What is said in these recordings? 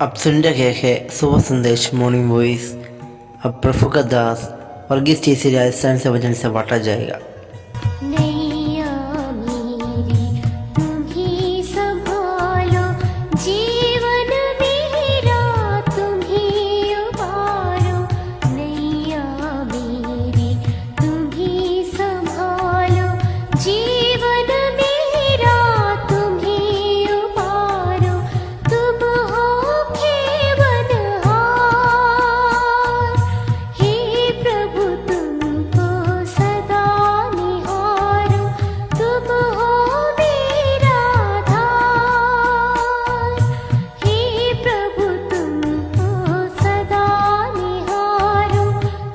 अब सुन रहे हैं सुबह संदेश मॉर्निंग वॉइस। अब प्रभु का दास वर्गीस टीसी राजस्थान से वचन से बांटा जाएगा। नैया मेरी तुम ही संभालो, जीवन मेरा तुम ही उबारो। नैया मेरी तुम ही संभालो, जीवन मेरा तुम ही उबारो। तुम हो खेवनहार, हे प्रभु तुमको सदा निहारो। तुम हो मेरा धार, हे प्रभु तुमको सदा निहारो।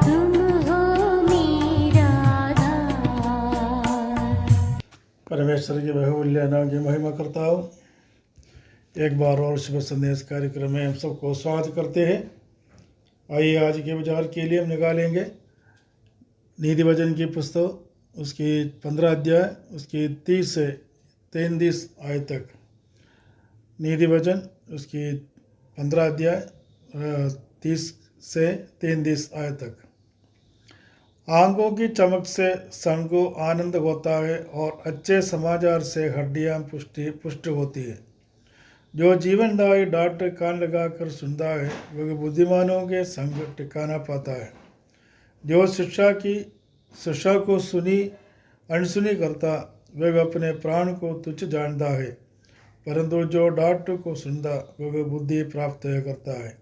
तुम हो मेरा धार। परमेश्वर के बहुमूल्य नाम की महिमा करता हूँ। एक बार और शुभ संदेश कार्यक्रम में हम सबको स्वागत करते हैं। आइए आज के विचार के लिए हम निकालेंगे नीति वचन की पुस्तक, उसकी 15 अध्याय, उसकी 30 से 33 आयत तक। नीति वचन उसकी 15 अध्याय 30 से 33 आयत तक। आंखों की चमक से सन को आनंद होता है और अच्छे समाचार से हड्डियां पुष्ट होती है। जो जीवनदायी डांट कान लगाकर सुनता है वह बुद्धिमानों के संग ठिकाना पाता है। जो शिक्षा को अनसुनी करता वह अपने प्राण को तुच्छ जानता है, परंतु जो डांट को सुनता वह बुद्धि प्राप्त करता है।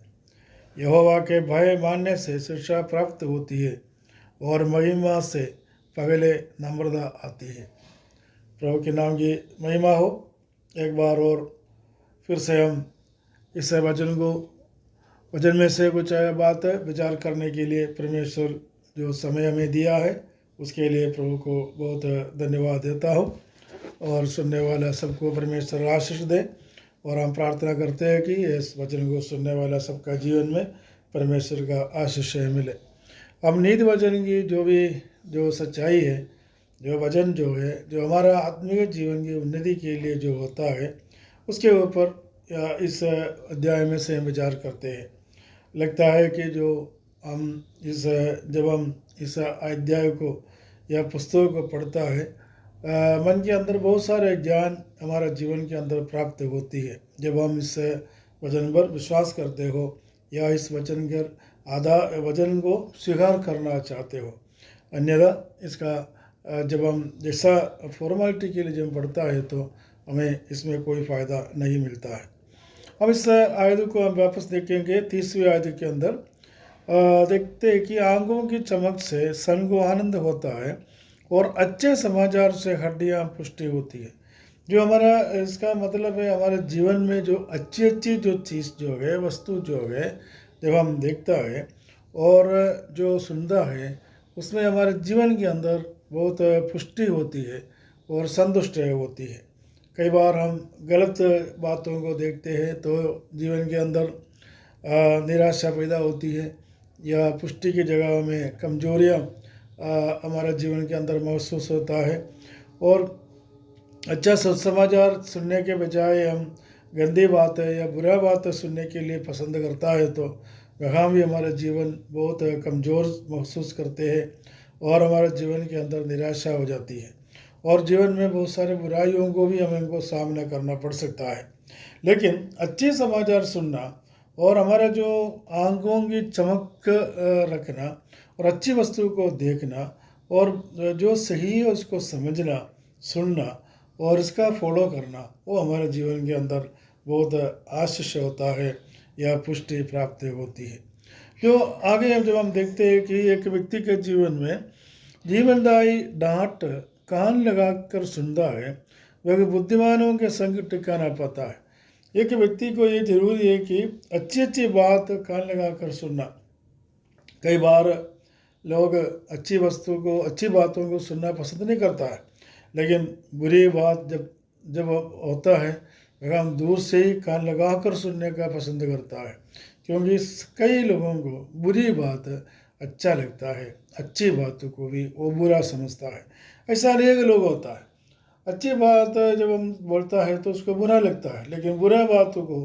यहोवा के भय मानने से शिक्षा प्राप्त होती है और महिमा से पहले नम्रता आती है। प्रभु के नाम की महिमा हो। एक बार और फिर से हम इस वचन में से कुछ बात विचार करने के लिए परमेश्वर जो समय हमें दिया है उसके लिए प्रभु को बहुत धन्यवाद देता हूँ। और सुनने वाला सबको परमेश्वर आशीष दे। और हम प्रार्थना करते हैं कि इस वचन को सुनने वाला सबका जीवन में परमेश्वर का आशीष मिले। हम नीति वचन की जो सच्चाई है, जो वचन जो है, जो हमारा आत्मिक जीवन की उन्नति के लिए जो होता है, उसके ऊपर इस अध्याय में से हम विचार करते हैं। लगता है कि जब हम इस अध्याय को या पुस्तक को पढ़ता है, मन के अंदर बहुत सारे ज्ञान हमारा जीवन के अंदर प्राप्त होती है। जब हम इस वचन पर विश्वास करते हो या इस वचन को स्वीकार करना चाहते हो। अन्यथा इसका जब हम जैसा फॉर्मेलिटी के लिए जब पढ़ता है तो हमें इसमें कोई फ़ायदा नहीं मिलता है। अब इस आयत को हम वापस देखेंगे। 30वीं आयत के अंदर देखते हैं कि आंखों की चमक से सन को आनंद होता है और अच्छे समाचार से हड्डियां पुष्टि होती है। जो हमारा इसका मतलब है, हमारे जीवन में जो अच्छी जो चीज़ जो है, वस्तु जो है, जब हम देखता है और जो सुनता है, उसमें हमारे जीवन के अंदर बहुत पुष्टि होती है और संतुष्ट होती है। कई बार हम गलत बातों को देखते हैं तो जीवन के अंदर निराशा पैदा होती है या पुष्टि की जगह में कमजोरियाँ हमारा जीवन के अंदर महसूस होता है। और अच्छा समाचार सुनने के बजाय हम गंदी बात या बुरा बात सुनने के लिए पसंद करता है तो वहाँ भी हमारा जीवन बहुत कमज़ोर महसूस करते हैं और हमारे जीवन के अंदर निराशा हो जाती है और जीवन में बहुत सारे बुराइयों को भी हमको सामना करना पड़ सकता है। लेकिन अच्छे समाचार सुनना और हमारा जो आंखों की चमक रखना और अच्छी वस्तु को देखना और जो सही है उसको समझना, सुनना और इसका फॉलो करना, वो हमारे जीवन के अंदर बहुत आशीष होता है या पुष्टि प्राप्त होती है। जो आगे जब हम देखते हैं कि एक व्यक्ति के जीवन में जीवनदायी डांट कान लगाकर सुनता है वह बुद्धिमानों के संग ठिकाना पाता है। एक व्यक्ति को ये जरूरी है कि अच्छी बात कान लगाकर सुनना। कई बार लोग अच्छी बातों को सुनना पसंद नहीं करता है, लेकिन बुरी बात जब होता है वह हम दूर से ही कान लगाकर सुनने का पसंद करता है, क्योंकि कई लोगों को बुरी बात अच्छा लगता है, अच्छी बातों को भी वो बुरा समझता है। ऐसा अनेक लोग होता है। अच्छी बात जब हम बोलता है तो उसको बुरा लगता है, लेकिन बुरा बातों को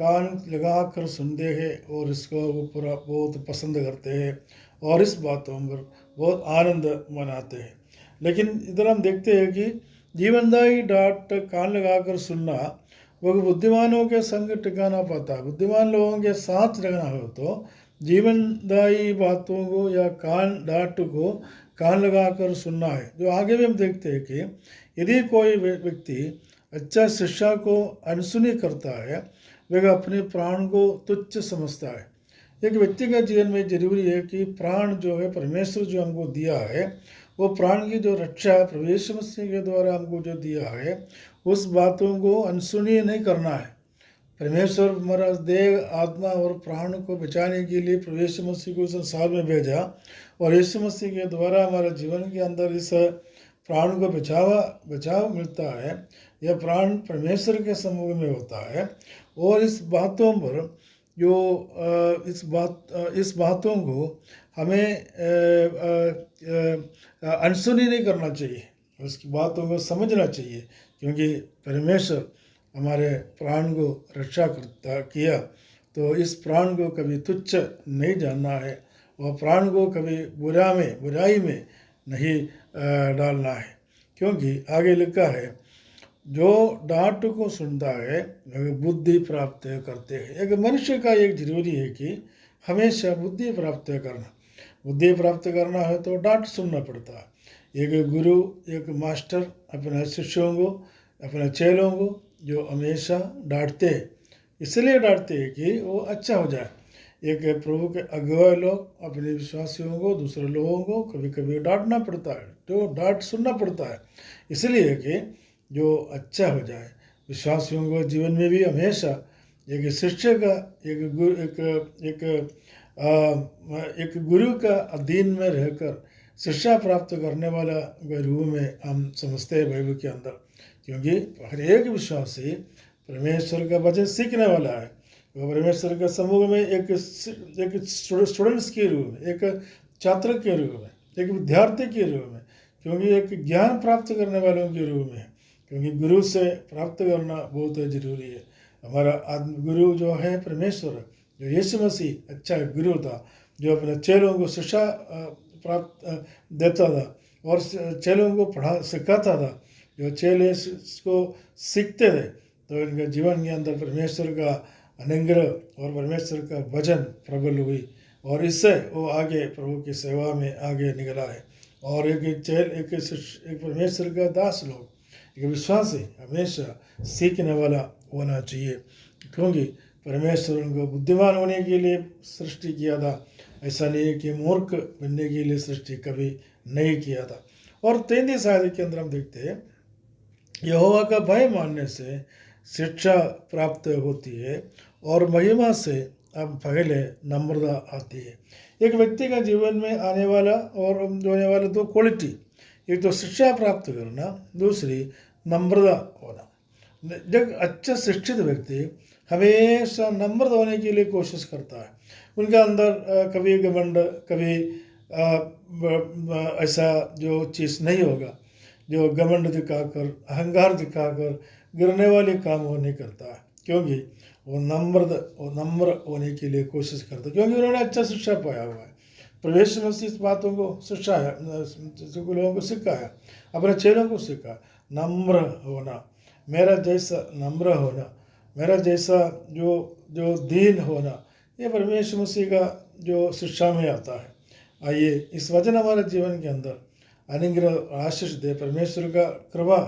कान लगा कर सुनते हैं और इसको वो पूरा बहुत पसंद करते हैं और इस बातों पर बहुत आनंद मनाते हैं। लेकिन इधर हम देखते हैं कि जीवनदायी डांट कान लगाकर सुनना वो बुद्धिमानों के संग टिकाना पाता है। बुद्धिमान लोगों के साथ रहना हो तो जीवनदायी बातों को या डांट को कान लगाकर सुनना है। जो आगे भी हम देखते हैं कि यदि कोई व्यक्ति अच्छा शिक्षा को अनसुनी करता है वह अपने प्राण को तुच्छ समझता है। एक व्यक्ति का जीवन में जरूरी है कि प्राण जो है परमेश्वर जो हमको दिया है वो प्राण की जो रक्षा है प्रभु यीशु मसीह के द्वारा हमको जो दिया है उस बातों को अनसुनी नहीं करना है। परमेश्वर हमारा देह आत्मा और प्राण को बचाने के लिए प्रभु यीशु मसीह को संसार में भेजा और यीशु मसीह के द्वारा हमारे जीवन के अंदर इस प्राण को बचाव मिलता है। यह प्राण परमेश्वर के समूह में होता है और इस बातों पर जो इस बातों को हमें अनसुनी नहीं करना चाहिए, उसकी बातों को समझना चाहिए, क्योंकि परमेश्वर हमारे प्राण को रक्षा किया तो इस प्राण को कभी तुच्छ नहीं जानना है और प्राण को कभी बुराई में नहीं डालना है। क्योंकि आगे लिखा है जो डांट को सुनता है बुद्धि प्राप्त करते हैं। एक मनुष्य का एक जरूरी है कि हमेशा बुद्धि प्राप्त करना है तो डांट सुनना पड़ता है। एक गुरु एक मास्टर अपने शिष्यों को अपने चेलों को जो हमेशा डांटते हैं, इसलिए डांटते हैं कि वो अच्छा हो जाए। एक प्रभु के अगुवाई लोग अपने विश्वासियों को दूसरे लोगों को कभी कभी डांटना पड़ता है, तो डांट सुनना पड़ता है इसलिए कि जो अच्छा हो जाए। विश्वासियों को जीवन में भी हमेशा एक शिष्य का एक गुरु का अधीन में रहकर शिक्षा प्राप्त करने वाला रूप में हम समझते हैं बाइबल के अंदर। क्योंकि हर एक विश्वासी परमेश्वर का वचन सीखने वाला है, वो परमेश्वर के समूह में एक स्टूडेंट्स के रूप में, एक छात्र के रूप में, एक विद्यार्थी के रूप में, क्योंकि एक ज्ञान प्राप्त करने वालों के रूप में, क्योंकि गुरु से प्राप्त करना बहुत जरूरी है। हमारा गुरु जो है परमेश्वर, जो यीशु मसीह अच्छा गुरु था, जो अपने चेलों को शिक्षा प्राप्त देता था और चेलों को सिखाता था। जो चेले इसको सीखते थे तो इनके जीवन के अंदर परमेश्वर का अनुग्रह और परमेश्वर का वचन प्रबल हुई और इससे वो आगे प्रभु की सेवा में आगे निकला है। और एक परमेश्वर का दास लोग, एक विश्वासी हमेशा सीखने वाला होना चाहिए, क्योंकि परमेश्वर उनको बुद्धिमान होने के लिए सृष्टि किया था। ऐसा नहीं है कि मूर्ख बनने के लिए सृष्टि कभी नहीं किया था। और 33 आयत के अंदर हम देखते हैं यहोवा का भय मानने से शिक्षा प्राप्त होती है और महिमा से अब पहले नम्रता आती है। एक व्यक्ति का जीवन में आने वाला दो क्वालिटी, एक तो शिक्षा प्राप्त करना, दूसरी नम्रता होना। जब अच्छा शिक्षित व्यक्ति हमेशा नम्र होने के लिए कोशिश करता है। उनके अंदर कभी घमंड, कभी ऐसा जो चीज़ नहीं होगा जो घमंड दिखाकर, अहंकार दिखाकर गिरने वाले काम वो नहीं करता है, क्योंकि वो नम्र होने के लिए कोशिश करता है, क्योंकि उन्होंने अच्छा शिक्षा पाया हुआ है। प्रवेश मसीह इस बातों को शिक्षाया, लोगों को सिखाया, अपने चेलों को सिखाया नम्र होना, मेरा जैसा नम्र होना, मेरा जैसा जो दीन होना, ये परमेश्वर मसीह का जो शिक्षा में आता है। आइए इस वचन हमारे जीवन के अंदर अनुग्रह आशीष दे, परमेश्वर का कृपा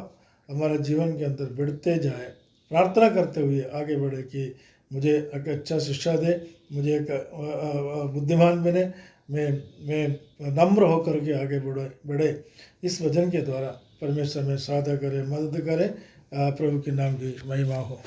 हमारे जीवन के अंदर बढ़ते जाए। प्रार्थना करते हुए आगे बढ़े कि मुझे एक अच्छा शिक्षा दे, मुझे एक बुद्धिमान बने, मैं नम्र होकर के आगे बढ़े। इस वचन के द्वारा परमेश्वर में सहायता करे, मदद करे। प्रभु के नाम की महिमा हो।